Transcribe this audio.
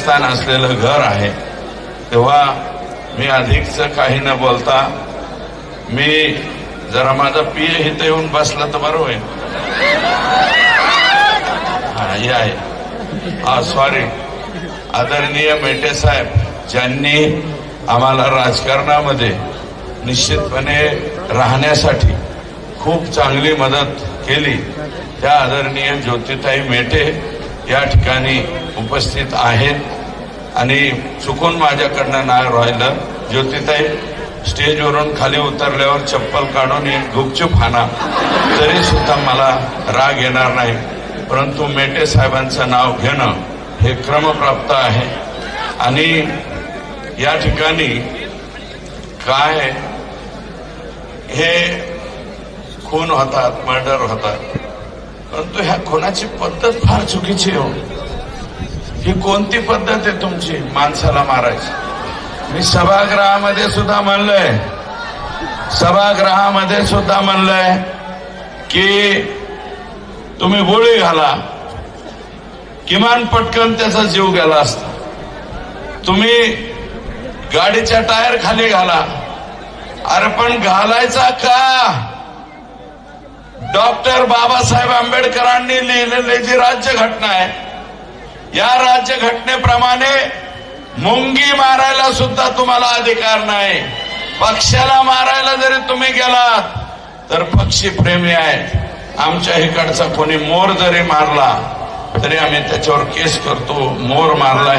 निवासस्थान असलेलं घर आहे. तेव्हा मी अधिकचं काही न बोलता मी जरा माझा पीए इथं येऊन बसला तर बरं होईल. हे आहे सॉरी. आदरणीय मेटे साहेब ज्यांनी आम्हाला राजकारणामध्ये निश्चितपणे राहण्यासाठी खूप चांगली मदत केली त्या आदरणीय ज्योतिताई मेटे या ठिकाणी उपस्थित आहेत आणि चुकून माझ्याकडनं नाही राहिलं. ज्योतिताई स्टेजवरून खाली उतरल्यावर चप्पल काढून एक गुपचूप हाना तरी सुद्धा मला राग येणार नाही. परंतु मेटे साहेबांचं नाव घेणं हे क्रमप्राप्त आहे आणि या ठिकाणी काय हे खून होतात, मर्डर होतात, परंतु ह्या खुनाची पद्धत फार चुकीची हो. ही कोणती पद्धत आहे तुमची माणसाला मारायची? मी सभागृहामध्ये सुद्धा म्हणलंय की तुम्ही गोळी घाला, किमान पटकन त्याचा जीव गेला असता. तुम्ही गाडीच्या टायर खाली घाला. अरे पण घालायचा का? डॉक्टर बाबासाहेब आंबेडकरांनी लिहिलेली जी राज्यघटना आहे या राज्यघटनेप्रमाणे मुंगी मारायला सुद्धा तुम्हाला अधिकार नाही. पक्षाला मारायला जरी तुम्ही गेलात तर पक्षी प्रेमी आहेत. आमच्या इकडचा कोणी मोर जरी मारला तरी आम्ही त्याच्यावर केस करतो. मोर मारला